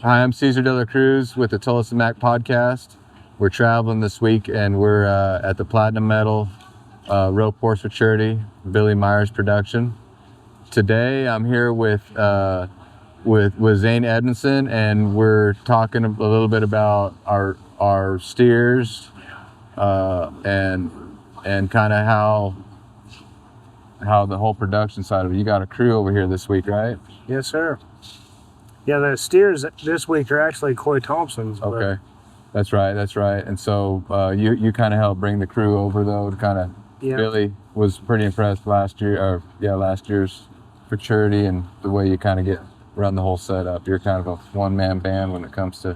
Hi, I'm Cesar de la Cruz with the Tolleson-Mack podcast. We're traveling this week and we're at the Platinum Medal Rope Horse Futurity, Billy Myers production. Today I'm here with Zane Edmondson, and we're talking a little bit about our steers and kind of how the whole production side of it. You got a crew over here this week, right? Yes, sir. Yeah, the steers this week are actually Coy Thompson's. Okay, that's right. And so you kind of helped bring the crew over, though, to kind of. Yeah. Billy was pretty impressed last year's Futurity and the way you kind of run the whole setup. You're kind of a one-man band when it comes to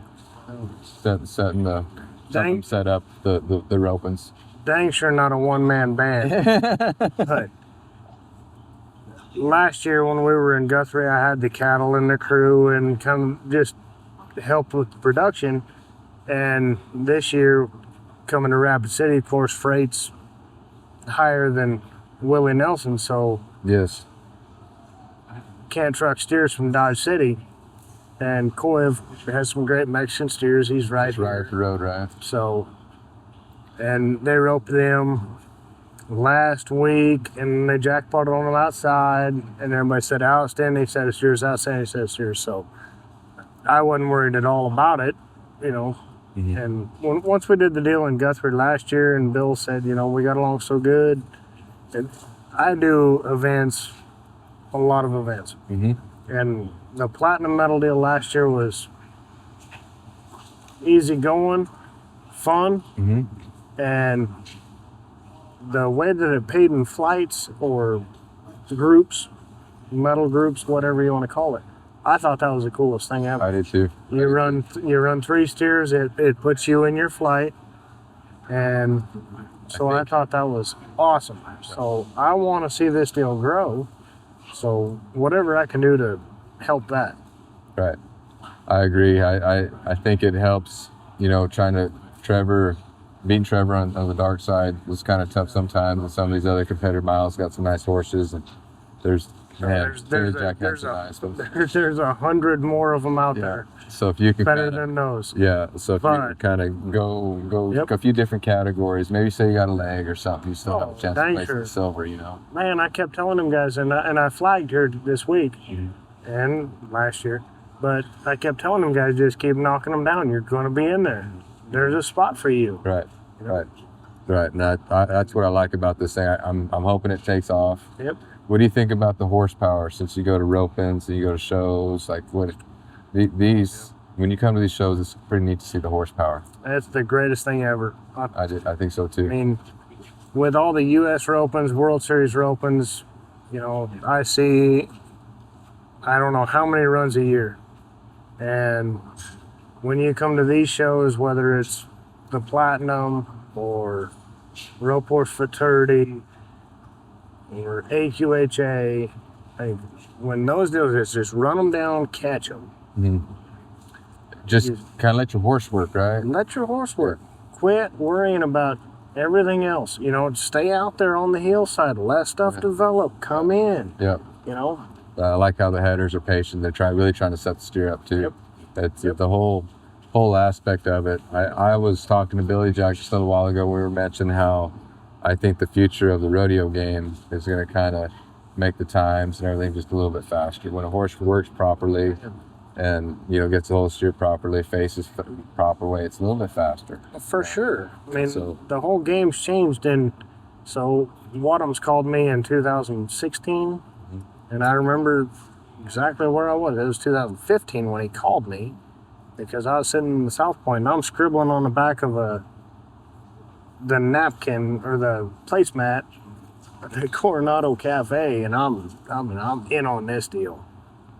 setting the set up the ropings. Dang sure not a one-man band. But last year when we were in Guthrie, I had the cattle and the crew and kind of just helped with the production. And this year, coming to Rapid City, of course, freight's higher than Willie Nelson, so yes, can't truck steers from Dodge City. And Coy has some great Mexican steers. He's right at the road, right? So, and they roped them last week, and they jackpotted on them outside, and everybody said outstanding set of steers, outstanding set of steers. So I wasn't worried at all about it, you know. Mm-hmm. And once we did the deal in Guthrie last year, and Bill said, you know, we got along so good. And I do events, a lot of events. Mm-hmm. And the Platinum Medal deal last year was easy going, fun, mm-hmm. and the way that it paid in flights or groups, medal groups, whatever you want to call it, I thought that was the coolest thing ever. I did too. You run 3 steers, it puts you in your flight, and so I thought that was awesome. So I want to see this deal grow. So whatever I can do to help that. Right. I agree. I think it helps, you know, beating Trevor on the dark side was kind of tough sometimes, and some of these other competitor miles got some nice horses, and there's 100 more of them out there. So if you can better than those. Yeah. So if you can kind of go a few different categories, maybe say you got a leg or something, you still have a chance to place the silver, you know. Man, I kept telling them guys, and I flagged here this week and last year, but I kept telling them guys, just keep knocking them down. You're going to be in there. There's a spot for you. Right. And that's what I like about this thing. I'm hoping it takes off. Yep. What do you think about the horsepower? Since you go to rope-ins and you go to shows, like when you come to these shows, it's pretty neat to see the horsepower. It's the greatest thing ever. I think so too. I mean, with all the U.S. ropings, World Series ropings, you know, I see, I don't know how many runs a year. And when you come to these shows, whether it's the Platinum or Rope Horse Futurity or AQHA, when those deals, it's just run them down, catch them. Mm-hmm. Just kind of let your horse work, right? Let your horse work. Quit worrying about everything else. You know, stay out there on the hillside. Let stuff develop. Come in. Yep. You know? I like how the headers are patient. They're really trying to set the steer up, too. Yep. That's the whole aspect of it. I was talking to Billy Jack just a little while ago. We were mentioning how I think the future of the rodeo game is going to kind of make the times and everything just a little bit faster. When a horse works properly and, you know, gets the whole steer properly, faces the proper way, it's a little bit faster. For sure. I mean, the whole game's changed. And so Wadhams called me in 2016, and I remember exactly where I was. It was 2015 when he called me, because I was sitting in the South Point and I'm scribbling on the back of the napkin or the placemat at the Coronado Cafe, and I'm in on this deal.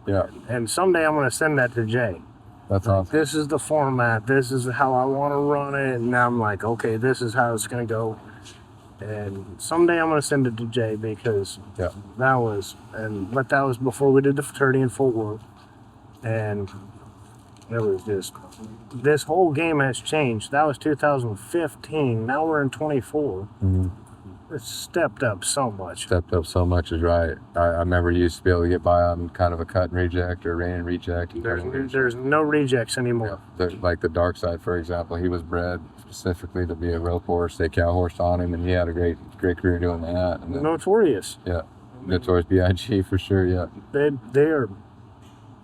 Yeah. And someday I'm going to send that to Jay. That's awesome. This is the format. This is how I want to run it. And I'm like, okay, this is how it's going to go. And someday I'm going to send it to Jay, because that was before we did the Futurity in Fort Worth. And it was just, this whole game has changed. That was 2015. Now we're in 24. Mm-hmm. It's stepped up so much. Stepped up so much is right. I remember you used to be able to get by on kind of a cut and reject or rain and reject. There's no rejects anymore. Yeah. Like the dark side, for example, he was bred specifically to be a rope horse. They cow horsed on him, and he had a great career doing that. And then, Notorious. Yeah, Notorious B.I.G. for sure. Yeah. They are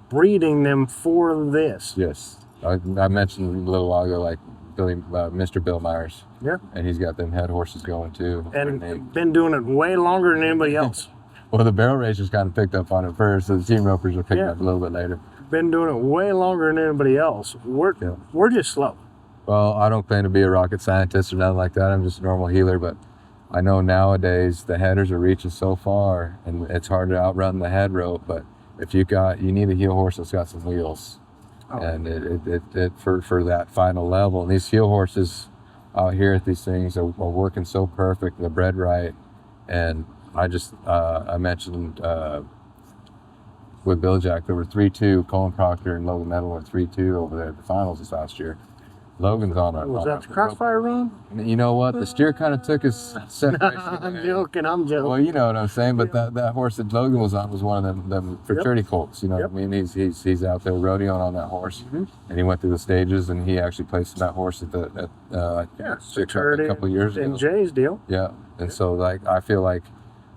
breeding them for this. Yes, I mentioned a little while ago, like Mr. Bill Myers. Yeah. And he's got them head horses going too. And been doing it way longer than anybody else. Well, the barrel racers kind of picked up on it first, so the team ropers are picking up a little bit later. Been doing it way longer than anybody else. We're just slow. Well, I don't claim to be a rocket scientist or nothing like that. I'm just a normal healer, but I know nowadays the headers are reaching so far, and it's hard to outrun the head rope. But if you need a heel horse that's got some wheels, and it for that final level. And these heel horses out here at these things are working so perfect, and they're bred right. And I mentioned with Bill Jack, there were 3-2. Colin Proctor and Logan Metal were 3-2 over there at the finals this last year. Logan's on a... Was that the Crossfire run? You know what? The steer kind of took his separation. I'm joking. Well, you know what I'm saying, but that horse that Logan was on was one of them Futurity colts. You know what I mean? He's out there rodeoing on that horse, and he went through the stages, and he actually placed that horse at Futurity a couple of years ago. in Jay's deal. Yeah, and so like I feel like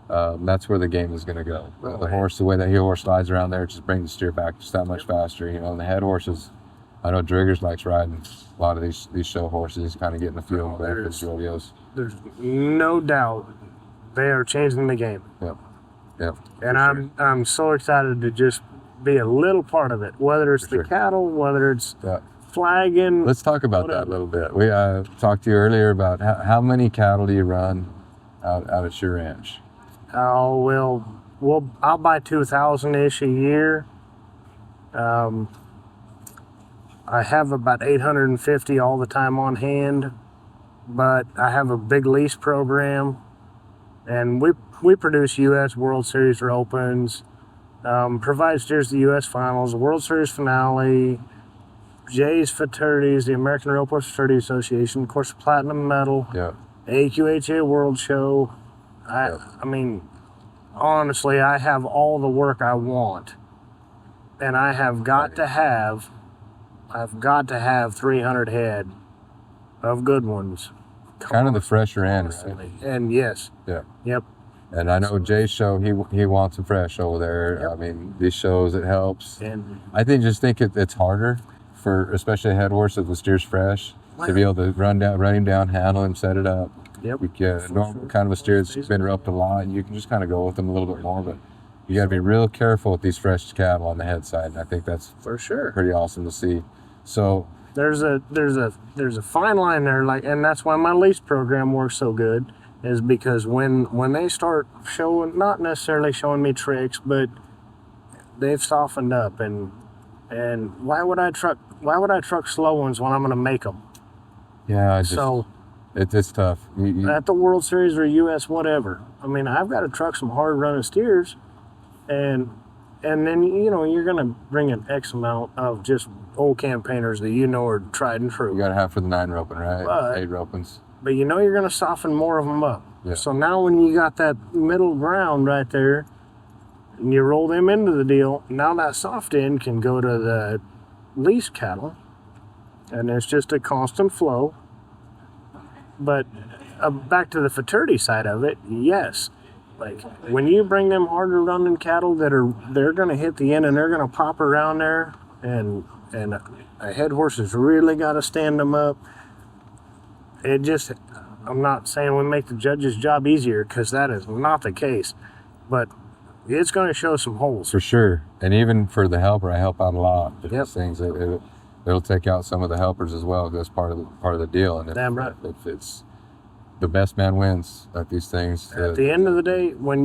that's where the game is going to go. The way that heel horse slides around there, just brings the steer back just that much faster. You know, and the head horses. I know Driggers likes riding a lot of these show horses. He's kind of getting the feel of these rodeos. There's no doubt they are changing the game. Yep. And I'm so excited to just be a little part of it. Whether it's the cattle, whether it's flagging. Let's talk about that a little bit. We talked to you earlier about how many cattle do you run out at your ranch? Oh I'll buy 2,000-ish a year. I have about 850 all the time on hand, but I have a big lease program, and we produce U.S. World Series Opens, provide steers to U.S. Finals, World Series Finale, Jay's Futurities, the American Rope Horse Futurity Association, of course, Platinum Medal, AQHA World Show. I mean, honestly, I have all the work I want, and I have got to have... I've got to have 300 head of good ones. Kind of the fresher end. And yes. Yeah. Yep. And I know Jay's show, he wants them fresh over there. Yep. I mean, these shows, it helps. And I think it's harder for, especially a head horse if the steer's fresh, to be able to run him down, handle him, set it up. Yep. We get kind of a steer that's been roped a lot, and you can just kind of go with them a little bit more, but you got to be real careful with these fresh cattle on the head side. And I think that's for sure pretty awesome to see. So there's a fine line there, and that's why my lease program works so good, is because when they start showing, not necessarily showing me tricks, but they've softened up, and why would I truck slow ones when I'm going to make them? Yeah, it's tough. At the World Series or U.S. whatever. I mean, I've got to truck some hard running steers, and then you're going to bring an X amount of just old campaigners that are tried and true. You got to have for the 9 roping, right? 8 ropings. But you're going to soften more of them up. Yeah. So now when you got that middle ground right there, and you roll them into the deal, now that soft end can go to the lease cattle, and it's just a constant flow. But back to the futurity side of it, yes. Like when you bring them harder running cattle they're going to hit the end and they're going to pop around there, and a head horse has really got to stand them up. I'm not saying we make the judge's job easier, because that is not the case, but it's going to show some holes. For sure. And even for the helper, I help out a lot. These things, it'll take out some of the helpers as well, because that's part of the deal. And damn right. If it's the best man wins at these things. At the end of the day, when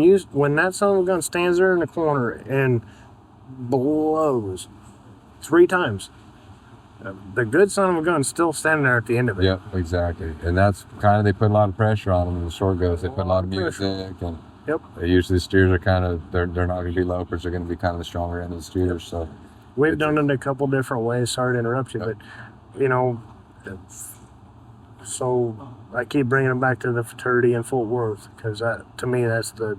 that son of a gun stands there in the corner and blows 3 times, the good son of a gun's still standing there at the end of it. Yep, exactly. And that's kind of, they put a lot of pressure on them in the short goes. They put a lot of music, and usually the steers are kind of, they're not going to be lopers. They're going to be kind of the stronger end of the steers. So we've done it a couple different ways. Sorry to interrupt you, but So I keep bringing them back to the Futurity in Fort Worth because to me that's the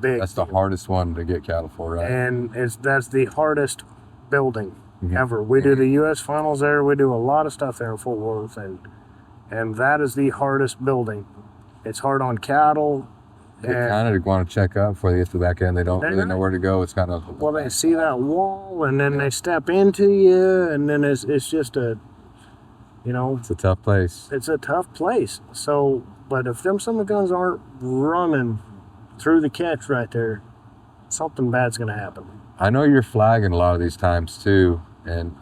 big. That's the hardest one to get cattle for, right? And that's the hardest building ever. We do the U.S. finals there. We do a lot of stuff there in Fort Worth, and that is the hardest building. It's hard on cattle. They kind of want to check up before they get to the back end. They don't really know where to go. It's kind of... Well, they see that wall, and then they step into you, and then it's just a, It's a tough place. It's a tough place. So, but if them some of the guns aren't running through the catch right there, something bad's going to happen. I know you're flagging a lot of these times, too, and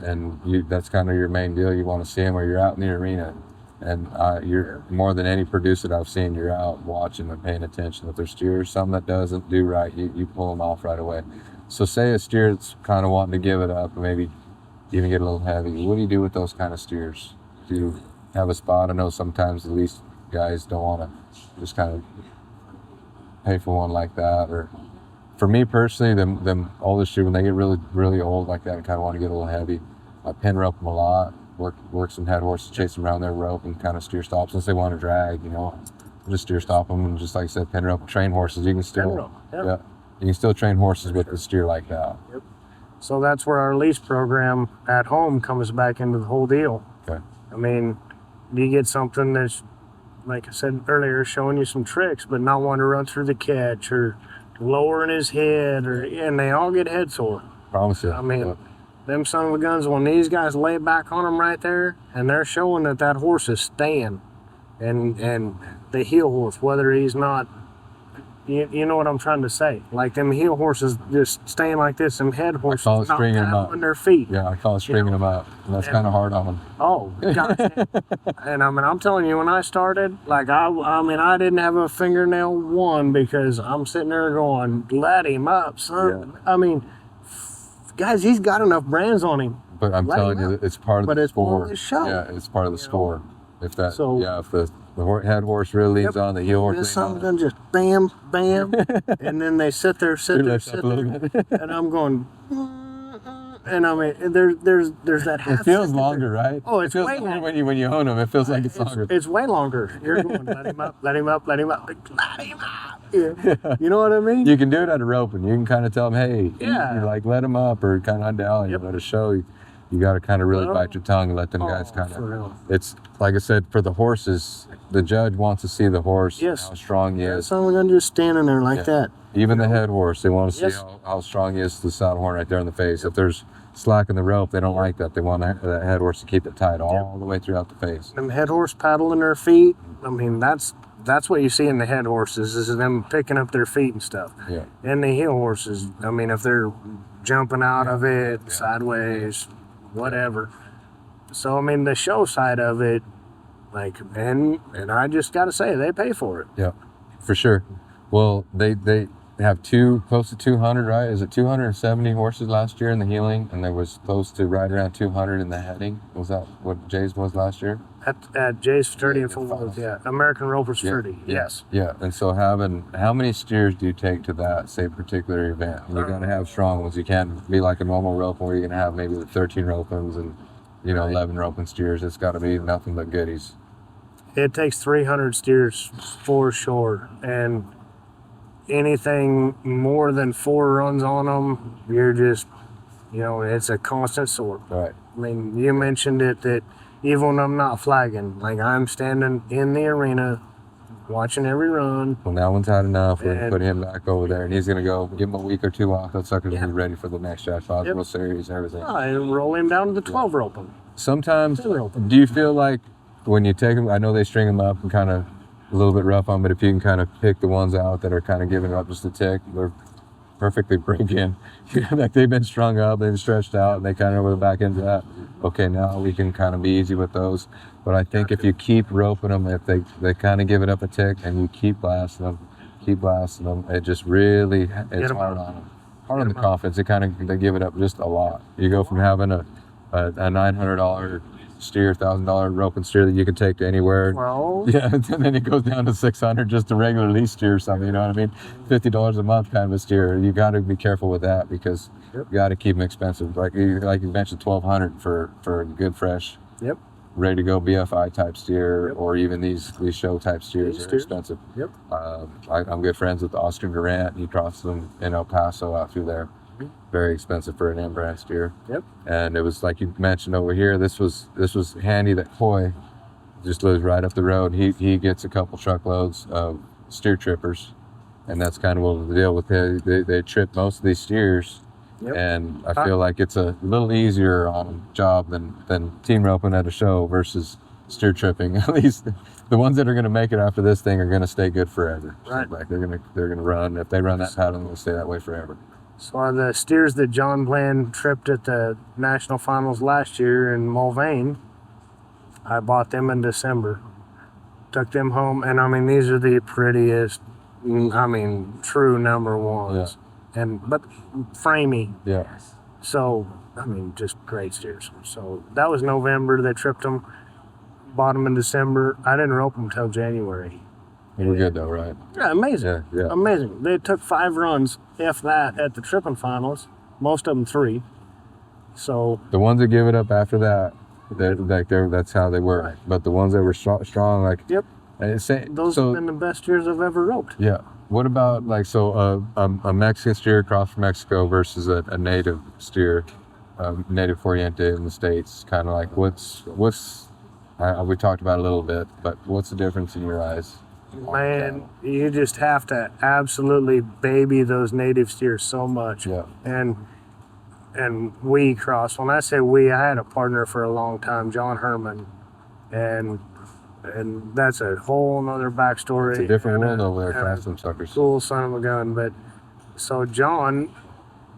that's kind of your main deal. You want to see them, or you're out in the arena. And you're more than any producer that I've seen, you're out watching and paying attention. If there's steers, something that doesn't do right, you pull them off right away. So say a steer that's kind of wanting to give it up and maybe even get a little heavy. What do you do with those kind of steers? Do you have a spot? I know sometimes at least guys don't want to just kind of pay for one like that. Or for me personally, them older steers, when they get really, really old like that and kind of want to get a little heavy, I pin rope them a lot. Work some head horses, chase them around their rope and kind of steer stop since they want to drag, just steer stop them and just like I said, pin rope, train horses. You can still, you can still train horses with the steer like that. Yep. So that's where our lease program at home comes back into the whole deal. Okay. I mean, you get something that's, like I said earlier, showing you some tricks, but not wanting to run through the catch or lowering his head, and they all get head sore. Promise you. I mean, them son of a guns, when these guys lay back on them right there, and they're showing that horse is staying, and the heel horse, whether he's not, you know what I'm trying to say. Like them heel horses just staying like this, them head horses not stringing them up on their feet. Yeah, I call it stringing them up. And that's kind of hard on them. Oh, gotcha. And I mean, I'm telling you, when I started, like I didn't have a fingernail one because I'm sitting there going, let him up, son. Yeah. I mean, guys, he's got enough brands on him. But I'm telling you, it's part of the score. It's part of the show. Yeah, it's part of the score. If that, if the head horse really leans on, the heel horse leans on. Something just bam, bam, and then they sit there, and I'm going, and I mean, there's that half. It feels longer, right? Oh, it feels way longer when you own them. It feels like it's longer. It's way longer. You're going, let him up, let him up, let him up, let him up. Yeah. You know what I mean? You can do it at a rope, and you can kind of tell them, hey, you like let them up, or kind of undown, let it show you. You got to kind of really bite your tongue and let them guys kind of. It's like I said, for the horses, the judge wants to see the horse, how strong he is. Someone just standing there like that. Even the head horse, they want to see how strong he is to the saddle horn right there in the face. If there's slack in the rope, they don't like that. They want that head horse to keep it tight all the way throughout the face. Them head horse paddling their feet. I mean, that's what you see in the head horses is them picking up their feet and stuff. Yeah. And the heel horses, I mean, if they're jumping out of it sideways, whatever. So I mean, the show side of it, like, and I just got to say, they pay for it. Yeah, for sure. Well, they have close to 200, right? Is it 270 horses last year in the healing, and there was close to right around 200 in the heading? Was that what Jay's was last year? At Jay's Futurity and Full World, American Ropers Futurity, yes. Yeah, and so how many steers do you take to that, say, particular event? You're going to have strong ones. You can't be like a normal rope where you're going to have maybe the 13 ropings and 11 roping steers. It's got to be nothing but goodies. It takes 300 steers for sure, and anything more than 4 runs on them, you're just, it's a constant sort. Right. I mean, you mentioned it that even when I'm not flagging, like I'm standing in the arena, watching every run. When that one's had enough, we're going to put him back over there, and he's going to go give him a week or 2 off. That sucker's going to be ready for the next Jackpot World Series and everything. And roll him down to the 12 roping. Sometimes, do you feel like when you take them, I know they string them up and kind of a little bit rough on, but if you can kind of pick the ones out that are kind of giving up just a tick, they're perfectly break in. Like they've been strung up, they've stretched out, and they kind of were back into that. Okay, now we can kind of be easy with those. But I think if you keep roping them, if they kind of give it up a tick, and you keep blasting them, it just really, it's hard on them. Hard on the confidence. They give it up just a lot. You go from having a $900 steer, $1,000 rope and steer that you can take to anywhere. Well, and then it goes down to $600 just a regular lease steer or something. You know what I mean? $50 a month kind of a steer. You got to be careful with that because you got to keep them expensive. Like you mentioned, $1,200 for a good fresh. Yep. ready to go BFI type steer, or even these show type steers are expensive. Yep. I'm good friends with Oscar Durant. He crosses them in El Paso out through there. Very expensive for an M-brand steer. Yep. And it was like you mentioned over here. This was handy that Coy just lives right up the road. He gets a couple truckloads of steer trippers, and that's kind of what the deal with they trip most of these steers. Yep. And I feel like it's a little easier on a job than team roping at a show versus steer tripping. At least the ones that are going to make it after this thing are going to stay good forever. Right. So like they're gonna run. If they run that pattern, they'll stay that way forever. So the steers that John Bland tripped at the national finals last year in Mulvane, I bought them in December. Took them home, and I mean, these are the prettiest, I mean, true number ones. Yeah. But framey. Yeah. So, I mean, just great steers. So that was November. They tripped them, bought them in December. I didn't rope them till January. They were good though, right? Yeah, amazing. Yeah. Amazing. They took 5 runs, if that, at the tripping finals. Most of them 3. So the ones that give it up after that, that's how they were. Right. But the ones that were strong, like those have been the best steers I've ever roped. Yeah. What about a Mexican steer across from Mexico versus a native steer, native Oriente in the States? Kind of like what's we talked about it a little bit, but what's the difference in your eyes? Man, you just have to absolutely baby those native steers so much. Yeah. And we cross. When I say we, I had a partner for a long time, John Herman, and that's a whole nother backstory. It's a different world over there, crossing suckers. Cool son of a gun. But so John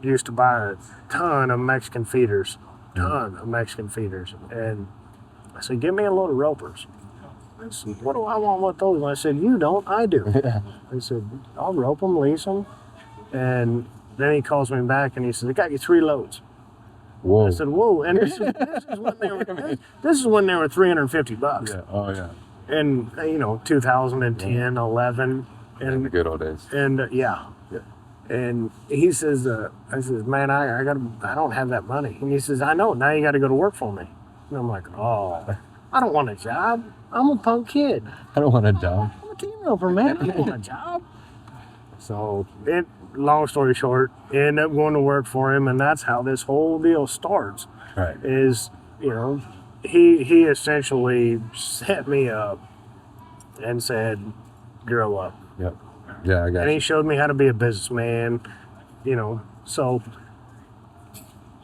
used to buy a ton of Mexican feeders, and I said, "Give me a load of ropers." I said, "What do I want with those?" And I said, "You don't, I do." I said, "I'll rope them, lease them." And then he calls me back and he says, "I got you 3 loads." Whoa. I said, "Whoa!" And this is when they were $350. Yeah. Oh yeah. And 2010, 11, and the good old days. And yeah. And he says, "I says, man, I don't have that money." And he says, "I know. Now you got to go to work for me." And I'm like, "Oh, I don't want a job. I'm a punk kid. I don't want a job. I'm a team roper, man. I don't want a job." So, long story short, ended up going to work for him, and that's how this whole deal starts. Right. Is, he essentially set me up and said, "Grow up." Yep. Yeah, I got And he showed me how to be a businessman, so.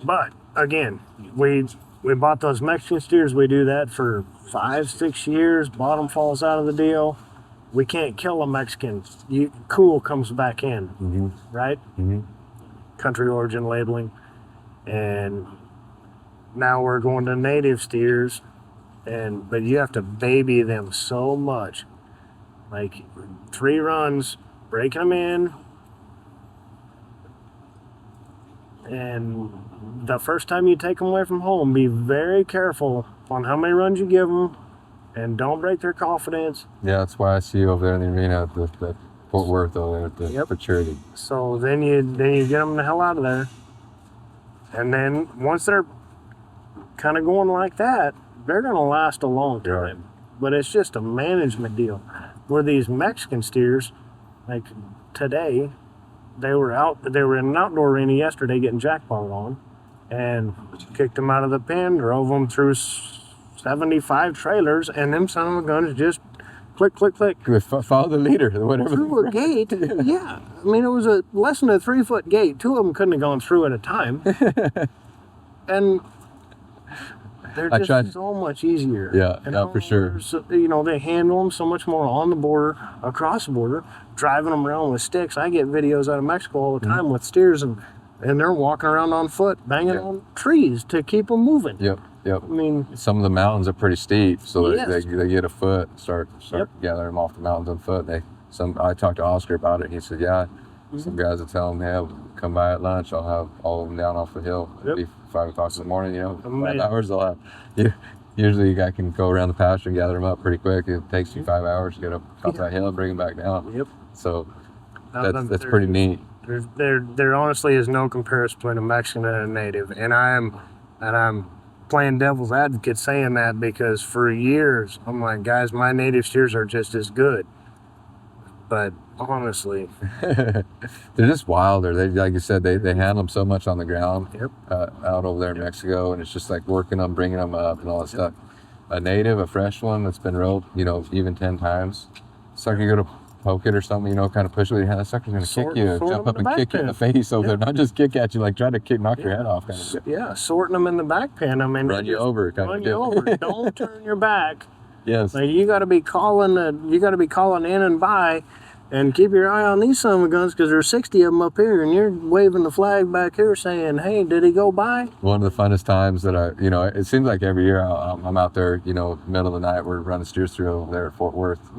But, again, we bought those Mexican steers. We do that for 5-6 years. Bottom falls out of the deal. We can't kill a Mexican. Cool comes back in, right? Mm-hmm. Country origin labeling. And now we're going to native steers, but you have to baby them so much. Like 3 runs, breaking them in. And the first time you take them away from home, be very careful on how many runs you give them. And don't break their confidence. Yeah, that's why I see you over there in the arena at the Fort Worth over there at the Futurity. So then you get them the hell out of there. And then once they're kind of going like that, they're going to last a long time. Right. But it's just a management deal. Where these Mexican steers, like today, they were in an outdoor arena yesterday getting jackpotted on, and kicked them out of the pen, drove them through 75 trailers, and them son of a guns just click, click, click. Follow the leader, whatever. Through a gate, yeah. I mean, it was less than a 3-foot gate. 2 of them couldn't have gone through at a time. And they're just so much easier. Yeah, for sure. So, they handle them so much more on the border, across the border, driving them around with sticks. I get videos out of Mexico all the time with steers, and they're walking around on foot, banging on trees to keep them moving. Yep. I mean, some of the mountains are pretty steep, so they get a foot, start gathering them off the mountains on foot. I talked to Oscar about it. He said, some guys will tell them, "Hey, come by at lunch. I'll have all of them down off the hill. It'll be 5 o'clock in the morning. 5 hours. They'll have. Usually, you guys can go around the pasture and gather them up pretty quick. It takes you 5 hours to get up that hill and bring them back down. Yep. So that's pretty neat. There honestly is no comparison between a Mexican and a native, and I'm playing devil's advocate saying that because for years I'm like, guys, my native steers are just as good. But honestly, they're just wilder. They, like you said, they handle them so much on the ground. Yep. Out over there in Mexico, and it's just like working them, bringing them up, and all that stuff. A native, a fresh one that's been roped, even 10 times. Sucker, you go to poke it or something, kind of push it with your hand. That sucker's gonna kick you, jump up and kick you in the face over there, not just kick at you, like try to knock your head off, kind of. Yeah, sorting them in the back pen. I mean, run you over, run you over. Don't turn your back. Yes. Like you got to be calling in and by. And keep your eye on these son of a guns because there's 60 of them up here, and you're waving the flag back here saying, "Hey, did he go by?" One of the funnest times that it seems like every year I'm out there, middle of the night, we're running steers through over there at Fort Worth,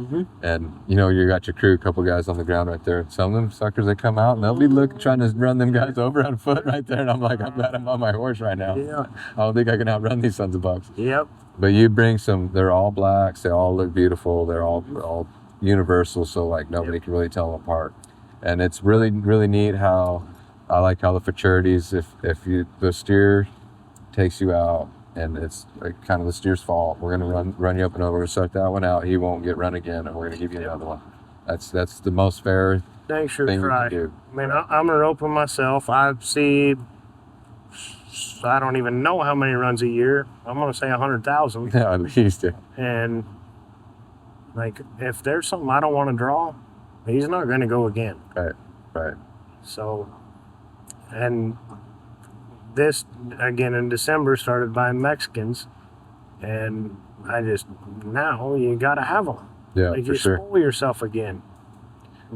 and you got your crew, a couple guys on the ground right there. Some of them suckers, they come out and they'll be trying to run them guys over on foot right there, and I'm like, I'm glad I'm on my horse right now. Yeah. I don't think I can outrun these sons of bucks. Yep. But you bring some, they're all blacks, they all look beautiful, they're all universal, so like nobody can really tell them apart. And it's really, really neat how I like how the futurities, if the steer takes you out and it's like kind of the steer's fault, we're gonna run you up and over, we're gonna suck that one out, he won't get run again, and we're gonna give you another one. That's the most fair Thanks, sure thing try. you can do. I mean, I'm a roper myself. I don't even know how many runs a year. I'm gonna say 100,000. Yeah, at least. Yeah. And like, if there's something I don't want to draw, he's not going to go again. Right. So, and this, again, in December, started buying Mexicans. And now you got to have them. Yeah, like, for you sure. spoil yourself again.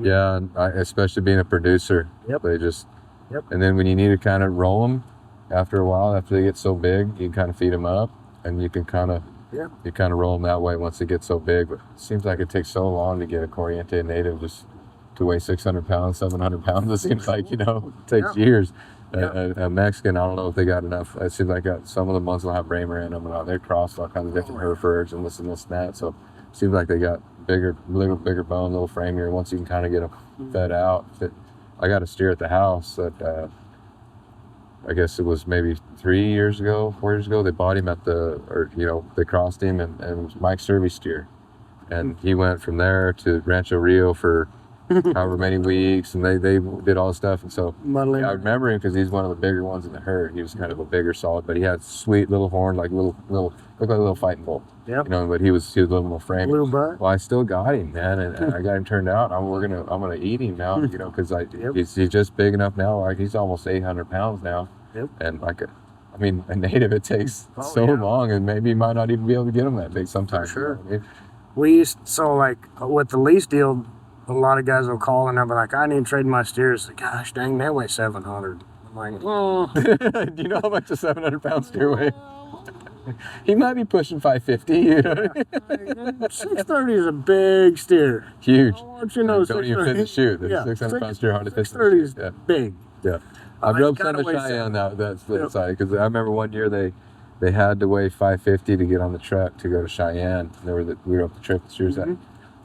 Yeah, and especially being a producer. Yep. They just, Yep. And then when you need to kind of roll them, after a while, after they get so big, you kind of feed them up, and you can kind of roll them that way once they get so big. But it seems like it takes so long to get a Corriente native just to weigh 600 pounds, 700 pounds. It seems like, it takes years. A Mexican, I don't know if they got enough. It seems like some of the ones will have Bramer in them, and they're crossed all kinds of different Herefords and this and that. So it seems like they got bigger bone, little framier. Once you can kind of get them fed out. I got a steer at the house that I guess it was maybe 4 years ago, they bought him they crossed him, and it was Mike Servy's steer. And he went from there to Rancho Rio for however many weeks, and they did all this stuff. And so I remember him because he's one of the bigger ones in the herd. He was kind of a bigger, solid, but he had sweet little horn, like looked like a little fighting bull. Yep. But he was a little more frame. Blue butt. Well, I still got him, man, and I got him turned out. I'm gonna eat him now, because he's just big enough now. Like he's almost 800 pounds now. Yep. And a native, it takes long, and maybe you might not even be able to get them that big sometimes. For sure. Like with the lease deal, a lot of guys will call and they'll be like, I need to trade my steers. Like, gosh dang, they weigh 700. I'm like, oh. Do you know how much a 700-pound steer weighs? He might be pushing 550. 630 is a big steer. Huge. I want you to know, don't even fit the chute. The 600-pound steer hardly fits the 630 chute. is big. Yeah. I've roped some of Cheyenne that split side, because I remember one year they had to weigh 550 to get on the truck to go to Cheyenne. We were up the trip with steers.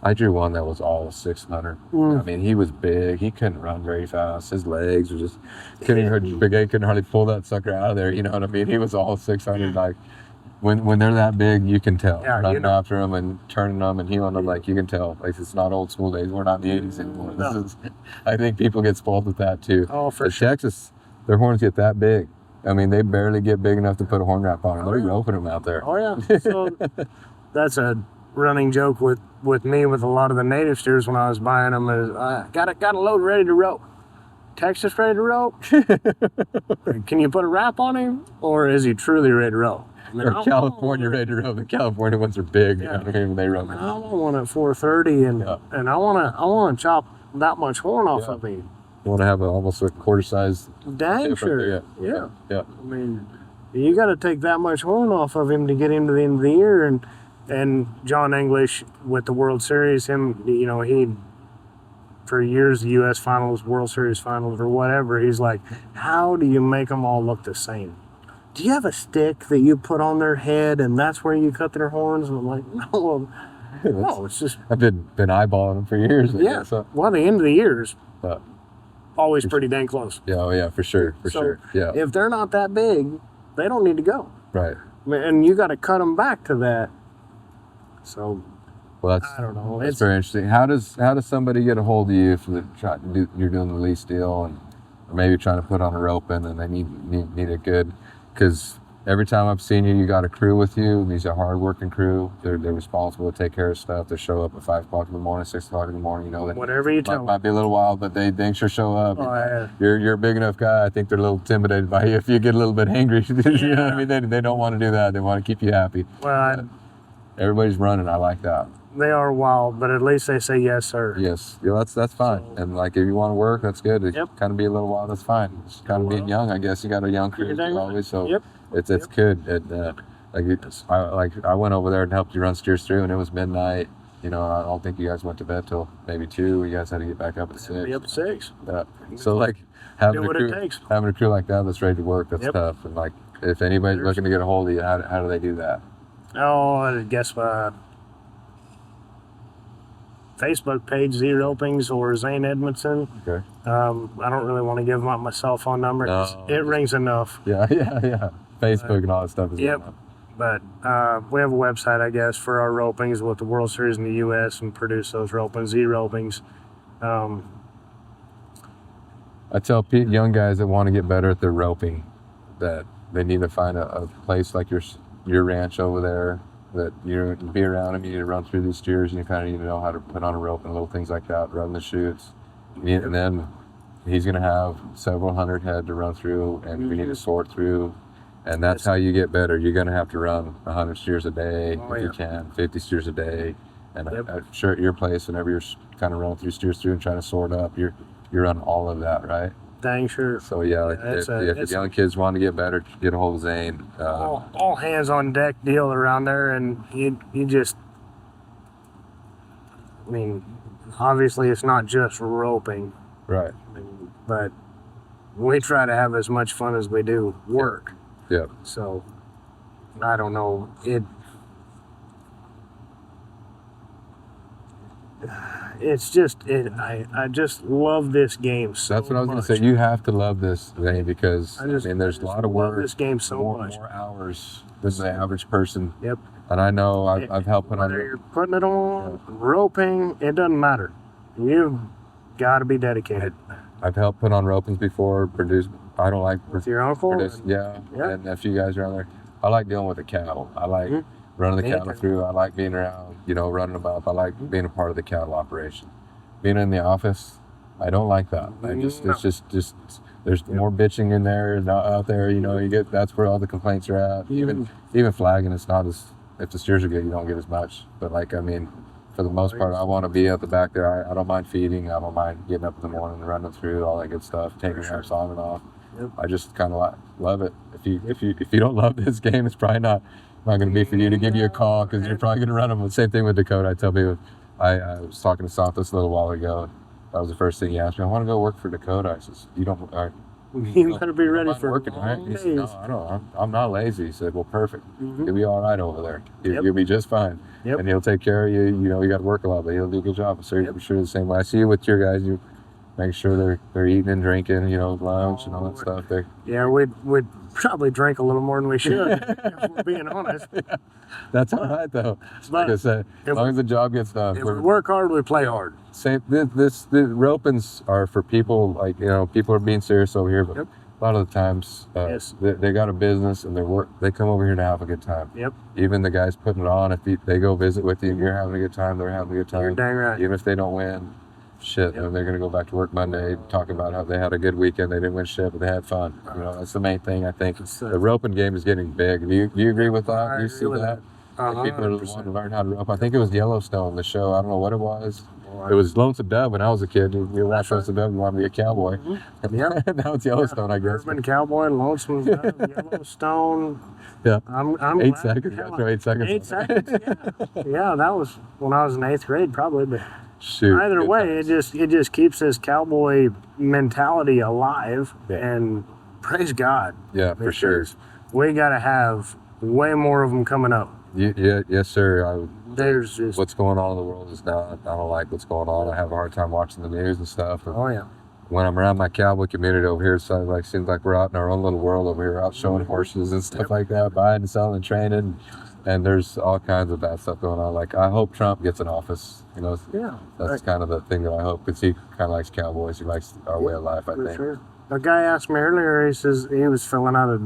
I drew one that was all 600. I mean, he was big. He couldn't run very fast. His legs were just couldn't hardly pull that sucker out of there. You know what I mean? He was all 600. Like when they're that big, you can tell. Running after them and turning them and heeling them, like you can tell. Like it's not old school days. We're not in the 80s anymore. No. I think people get spoiled with that too. Oh, for sure. Texas, their horns get that big. I mean, they barely get big enough to put a horn wrap on them. They're roping them out there. Oh yeah. So that's a running joke with me with a lot of the native steers when I was buying them is I got a load ready to rope. Texas ready to rope? Can you put a wrap on him, or is he truly ready to rope? I mean, or California ready to rope. The California ones are big. Yeah. They rope. I want one at 430, and I want to chop that much horn off of him. You want to have almost a quarter size. Dang sure. Yeah. I mean, you got to take that much horn off of him to get him to the end of the year, and John English with the World Series, he for years the U.S. Finals, World Series Finals, or whatever. He's like, how do you make them all look the same? Do you have a stick that you put on their head and that's where you cut their horns? And I'm like, no, it's just. I've been eyeballing them for years. Yeah. Well, the end of the year's always pretty dang close. Yeah. Oh yeah, for sure. Yeah. If they're not that big, they don't need to go. Right. and you got to cut them back to that. So, well, I don't know. It's very interesting. How does somebody get a hold of you if you're doing the lease deal and or maybe trying to put on a roping and they need it good? Because every time I've seen you, you got a crew with you. And these are hard-working crew. They're responsible to take care of stuff. They show up at 5 o'clock in the morning, 6 o'clock in the morning. You know, whatever you tell them. Might be a little while, but they sure show up. Oh, yeah. You're a big enough guy. I think they're a little intimidated by you if you get a little bit angry. You know what I mean? They don't want to do that. They want to keep you happy. Well, everybody's running. I like that. They are wild, but at least they say yes, sir. Yes, yeah, that's fine. So, and like if you want to work, that's good. It kind of be a little while, that's fine. It's kind of being young, I guess. You got a young crew always, so it's good. I went over there and helped you run steers through, and it was midnight. You know, I don't think you guys went to bed till maybe 2. You guys had to get back up at 6. Be up at 6. Yeah. So like having a crew like that that's ready to work, that's tough. And like if anybody's looking to get a hold of you, how do they do that? Oh, I guess Facebook page, Z Ropings or Zane Edmondson. Okay. I don't really want to give out my cell phone number. No, it rings enough. Yeah. Facebook and all that stuff is But we have a website, I guess, for our ropings with the World Series in the U.S. and produce those ropings, Z Ropings. I tell young guys that want to get better at their roping that they need to find a place like your ranch over there that you be around them. You need to run through these steers, and you kind of need to know how to put on a rope and little things like that, run the chutes. And then he's going to have several hundred head to run through, and we need to sort through. And that's how you get better. You're going to have to run 100 steers a day if you can, 50 steers a day. And I'm sure at your place, whenever you're kind of running through steers through and trying to sort up, you're running all of that, right? Dang sure. So if young kids want to get better, get a hold of Zane. All hands on deck deal around there, and you just, I mean, obviously it's not just roping, right? But we try to have as much fun as we do work. Yeah. So I don't know it. It's just I just love this game so That's what I was going to say. You have to love this game because there's a lot of work. This game so much. More hours than the average person. Yep. And I know I've helped put on. Whether you're putting it on, roping, it doesn't matter. You've got to be dedicated. I've helped put on ropings before. I don't like with your uncle. And a few guys around there. I like dealing with the cattle. I like running the cattle through. I like being around, running them up. I like being a part of the cattle operation. Being in the office, I don't like that. It's just there's more bitching in there, not out there. That's where all the complaints are at. Even flagging, it's not as, if the steers are good, you don't get as much. But for the most part, I want to be at the back there. I don't mind feeding. I don't mind getting up in the morning and running through all that good stuff, taking reps on and off. Yep. I just kind of love it. If you don't love this game, it's probably not going to be for you to give you a call because you're probably going to run them. The same thing with Dakota. I tell people, I was talking to Santos a little while ago. That was the first thing he asked me. I want to go work for Dakota. I says, you better be ready for working, right? He said, no, I don't. I'm not lazy. He said, well, perfect. You'll be all right over there. You'll be just fine. Yep. And he'll take care of you. You got to work a lot, but he'll do a good job. So I'm sure the same way. I see you with your guys. You make sure they're eating and drinking, lunch and all that stuff. We'd probably drink a little more than we should, if we're being honest. That's all right, though. Like I said, as long as the job gets done. If we work hard, we play hard. The ropings are for people, people are being serious over here, but a lot of the times, they got a business and they come over here to have a good time. Yep. Even the guys putting it on, if they go visit with you and you're having a good time, they're having a good time. You're dang right. Even if they don't win. They're going to go back to work Monday, talk about how they had a good weekend. They didn't win shit, but they had fun. That's the main thing, I think. The roping game is getting big. Do you agree with that? Do you see that? People are wanting to learn how to rope. I think it was Yellowstone, the show. I don't know what it was. It was Lonesome Dove when I was a kid. You watched Lonesome Dove and wanted to be a cowboy. Yeah. Now it's Yellowstone, I guess. Urban Cowboy, Lonesome Dove, Yellowstone. Yeah. I'm 8 seconds. That's 8 seconds. 8 seconds, yeah, that was when I was in 8th grade, probably. But shoot, either way, it just keeps this cowboy mentality alive, and praise God. Yeah, for sure. We got to have way more of them coming up. Yes, sir. There's just what's going on in the world is not. I don't like what's going on. I have a hard time watching the news and stuff. Oh yeah. when I'm around my cowboy community over here, so like seems like we're out in our own little world over here, out showing horses and stuff like that, buying and selling and training, and there's all kinds of bad stuff going on. Like I hope Trump gets in office. You know, that's kind of the thing that I hope, because he kind of likes cowboys. He likes our way of life, I think. Sure. A guy asked me earlier. He says he was filling out a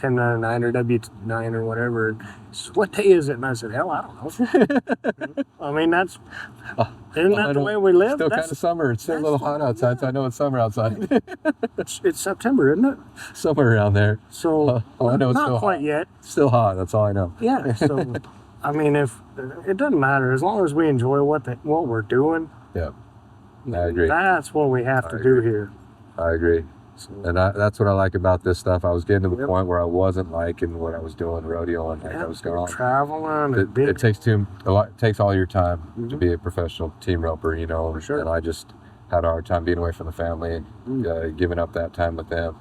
1099 or W9 or whatever. He says, "What day is it?" And I said, "Hell, I don't know." I mean, isn't that the way we live? Still kind of summer. It's still a little hot outside, so I know it's summer outside. It's September, isn't it? Somewhere around there. So I know it's not still quite hot. yet. Still hot. That's all I know. Yeah. So, I mean, if it doesn't matter as long as we enjoy what we're doing. Yeah, I agree. That's what we have to do here. I agree. And that's what I like about this stuff. I was getting to the point where I wasn't liking what I was doing, rodeoing, like I was going traveling. It takes a lot. It takes all your time to be a professional team roper, you know. For sure. And I just had a hard time being away from the family and giving up that time with them.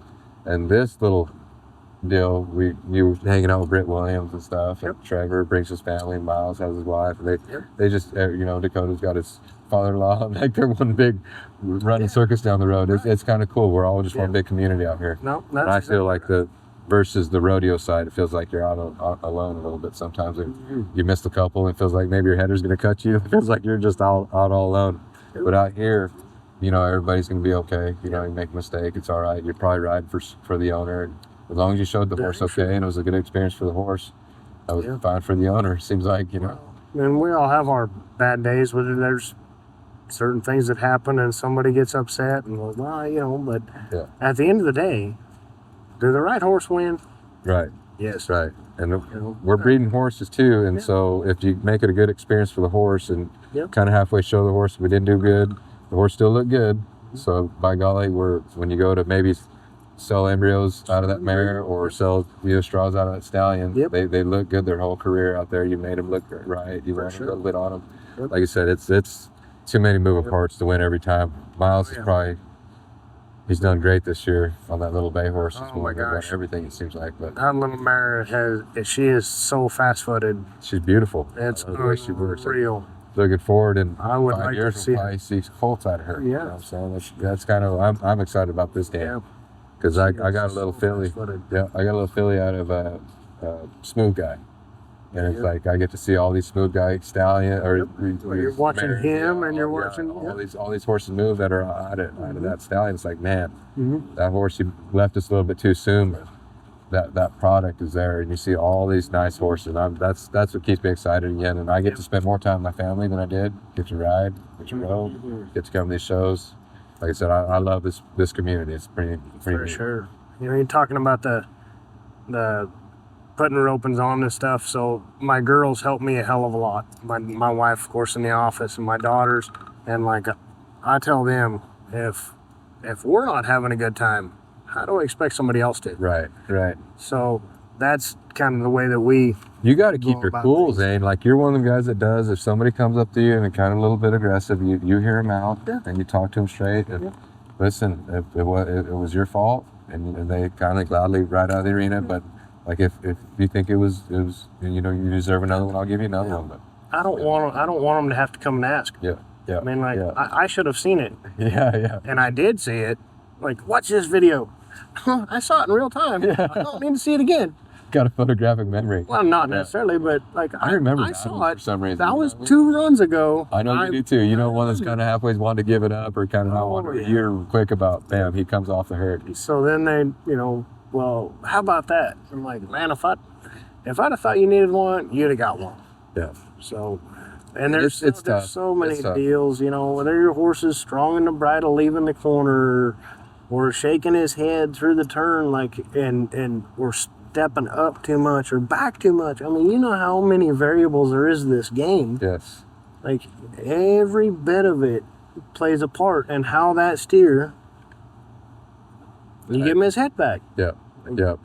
And this little deal, you were hanging out with Britt Williams and stuff. And Trevor brings his family. Miles has his wife. And they just, you know, Dakota's got his father-in-law, and like they're one big running circus down the road. It's kind of cool. We're all just one big community out here. No, and I feel like versus the rodeo side, it feels like you're out alone a little bit sometimes. You missed a couple, and it feels like maybe your header's going to cut you. It feels like you're just out all alone. But out here, you know, everybody's going to be okay. You know, you make a mistake, it's all right. You're probably riding for the owner. And as long as you showed the horse okay, and it was a good experience for the horse, that was fine for the owner. Seems like, you know. And we all have our bad days with it. There's certain things that happen and somebody gets upset and well, you know, but at the end of the day, did the right horse win? Right. Yes. Right. And we're breeding horses too, and so if you make it a good experience for the horse and kind of halfway show the horse we didn't do good, the horse still looked good. So by golly, when you go to maybe sell embryos out of that mare or sell straws out of that stallion, they look good their whole career out there. You made them look right. You ran a little bit on them. Like I said, it's too many moving parts to win every time. Miles is he's done great this year on that little bay horse. Oh my gosh. Everything it seems like. But that little mare she is so fast-footed. She's beautiful. It's the way she works. Real. Looking forward in I would 5 like years to see we'll probably see colts out of her. Yeah. You know what I'm saying? That's kind of I'm excited about this game. Because I got a little filly. Yeah, I got a little filly out of Smooth Guy. And it's like I get to see all these Smooth Guy stallion, or you're watching him, and you're watching all these horses move that are out of that stallion. It's like, man, that horse, he left us a little bit too soon. That product is there, and you see all these nice horses. And that's what keeps me excited again. And I get to spend more time with my family than I did. Get to ride, get to row, get to come to these shows. Like I said, I love this community. It's pretty for neat. sure. You know, you're talking about the putting ropings on and stuff. So my girls help me a hell of a lot. My wife, of course, in the office, and my daughters. And like I tell them, if we're not having a good time, how do I expect somebody else to? Right. So that's kind of the way that you got to keep your cool, Zane. Like you're one of them guys that does. If somebody comes up to you and kind of a little bit aggressive, you hear them out and you talk to them straight. And listen, it was your fault, and they kind of gladly ride out of the arena. But like if you think it was you know, you deserve another one, I'll give you another one. But I don't want them to have to come and ask. Yeah. I mean, like I should have seen it. Yeah. And I did see it. Like, watch this video. I saw it in real time. I don't need to see it again. Got a photographic memory. Well, not necessarily, but like I remember I saw it for some reason. That was 2 runs ago. I know you do too. You know, one that's kind of halfway wanted to give it up or kind of not want to. You're quick about, bam, he comes off the herd. So then they, you know, well, how about that? I'm like, man, if I'd have thought you needed one, you'd have got one. Yeah. So, and there's tough. so many deals, you know, whether your horse is strong in the bridle, leaving the corner, or shaking his head through the turn, like, and we're stepping up too much or back too much. I mean, you know how many variables there is in this game. Yes. Like, every bit of it plays a part in how that steer, you give him his head back. Yeah.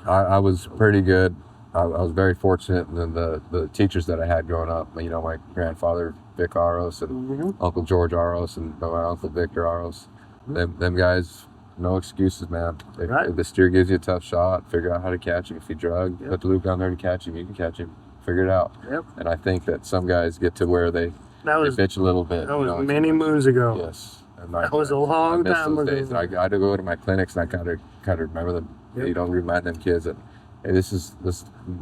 I was pretty good. I was very fortunate in the teachers that I had growing up. You know, my grandfather, Vic Aros, and Uncle George Aros, and my Uncle Victor Aros. Them guys, no excuses, man. If the steer gives you a tough shot, figure out how to catch him. If he drug, put the loop down there to catch him. You can catch him. Figure it out. Yep. And I think that some guys get to where they bitch a little bit. That was many moons ago. Yes. That was a long I miss time those ago. days. I had to go to my clinics, and I kind of remember them. Yep. You don't remind them kids that, hey, this is a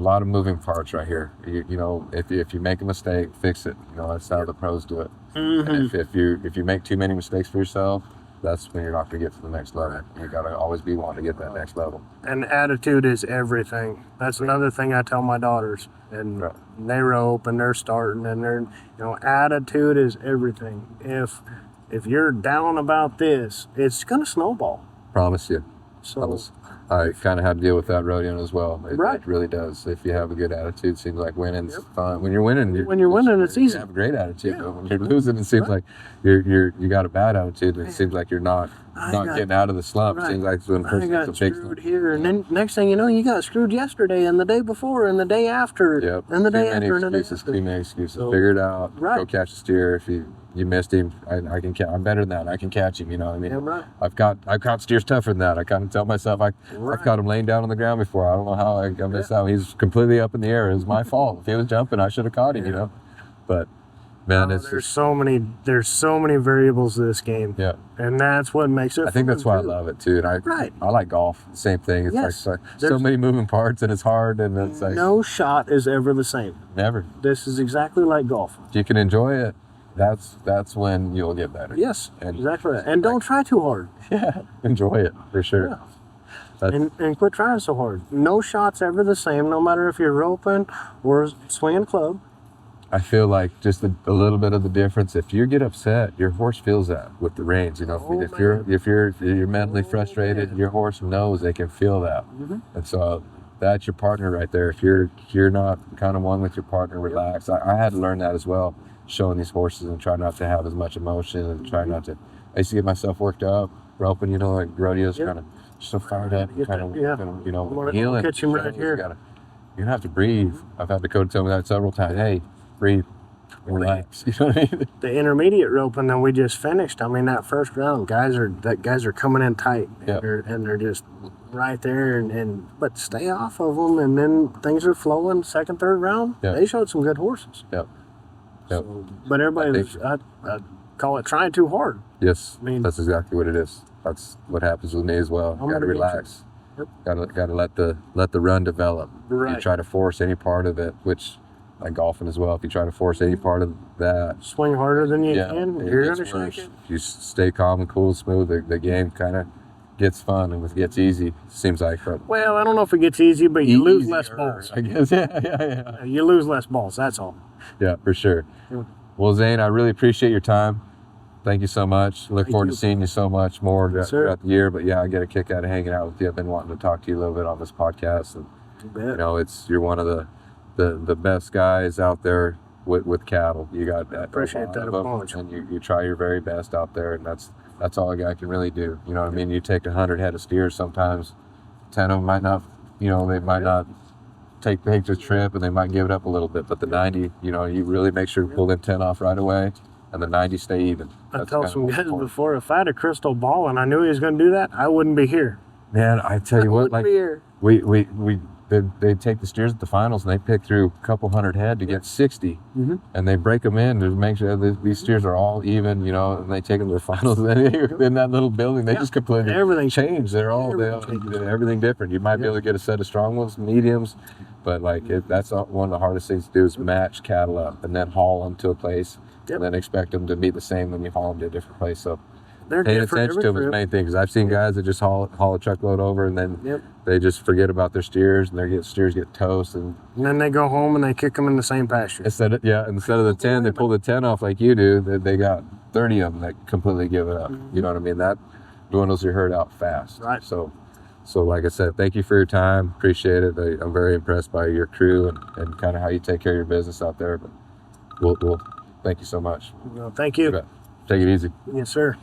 lot of moving parts right here. You know, if you make a mistake, fix it. You know, that's how the pros do it. And if you make too many mistakes for yourself, that's when you're not going to get to the next level. You got to always be wanting to get that next level. And attitude is everything. That's another thing I tell my daughters. And they rope and they're starting and they're, attitude is everything. If you're down about this, it's going to snowball. Promise you. So I kind of had to deal with that rodeoing as well. It Right. really does. If you have a good attitude, it seems like winning's fun. When you're winning, it's easy. You have a great attitude. Yeah. But when you're losing, it seems like you got a bad attitude. And it seems like you're not getting out of the slump. It seems like it's when a person I gets got a big screwed here, and then next thing you know, you got screwed yesterday, and the day before, and the day after, and the day after, and the day after. Too many excuses. So, Figure it out. Right. Go catch a steer. If you missed him, I can catch. I'm better than that. I can catch him. You know what I mean? Yeah, right. I've caught steers tougher than that. I kind of tell myself I've caught him laying down on the ground before. I don't know how I missed out. He's completely up in the air. It was my fault. If he was jumping, I should have caught him. You know, but man, there's so many variables to this game. Yeah, and that's what makes it. I think that's why I too. love it too. And I like golf. Same thing. It's like so many moving parts, and it's hard. And it's like no shot is ever the same. Never. This is exactly like golf. If you can enjoy it, that's when you'll get better. Yes, exactly. And don't try too hard. Yeah, enjoy it for sure. Yeah. And quit trying so hard. No shot's ever the same, no matter if you're roping or swinging club. I feel like just a little bit of the difference. If you get upset, your horse feels that with the reins. You know, if you're mentally frustrated, your horse knows they can feel that. And so that's your partner right there. If you're not kind of one with your partner, relax. I had to learn that as well, showing these horses and try not to have as much emotion and try not to. I used to get myself worked up, roping. Like rodeos, kind of so fired up, kind of healing. Catch him right here. You have to breathe. I've had Dakota tell me that several times. Hey, breathe, relax. You know what I mean? The intermediate roping that we just finished. I mean, that first round, guys are coming in tight, and they're just right there, but stay off of them, and then things are flowing. Second, third round, they showed some good horses. Yep. So, but everybody, I call it trying too hard. Yes, I mean, that's exactly what it is. That's what happens with me as well. Got to relax. Got to let the run develop. Right. You try to force any part of it, which like golfing as well. If you try to force any part of that, swing harder than you can, you're gonna shake it. If you stay calm and cool, smooth, the game kind of gets fun and it gets easy. Seems like. Well, I don't know if it gets easy, but you lose less balls. I guess. Yeah. You lose less balls. That's all. Yeah, for sure. Well, Zane, I really appreciate your time. Thank you so much. Look forward to seeing you so much more throughout the year. But I get a kick out of hanging out with you. I've been wanting to talk to you a little bit on this podcast, and you're one of the best guys out there with cattle. You got that. Appreciate that a bunch. And you try your very best out there, and that's all a guy can really do. You know what I mean? You take 100 head of steers, sometimes 10 of them might not. They might not take the trip, and they might give it up a little bit. But the 90, you really make sure to pull them 10 off right away. And the 90 stay even. I told some guys before, if I had a crystal ball and I knew he was going to do that, I wouldn't be here. Man, I tell you what, like they take the steers at the finals and they pick through a couple hundred head to get 60, and they break them in to make sure that these steers are all even, and they take them to the finals. And in that little building, they just completely change. They're all everything different. You might be able to get a set of strong ones, mediums, but that's one of the hardest things to do is match cattle up and then haul them to a place. And then expect them to be the same when you haul them to a different place. So paying attention to them is the main thing. Because I've seen guys that just haul a truckload over and then they just forget about their steers and their steers get toast. And then they go home and they kick them in the same pasture. Instead of the 10, they pull the 10 off like you do. They got 30 of them that completely give it up. You know what I mean? That dwindles your herd out fast. Right. So like I said, thank you for your time. Appreciate it. I'm very impressed by your crew and kind of how you take care of your business out there. But we'll thank you so much. Well, thank you. Take it easy. Yes, sir.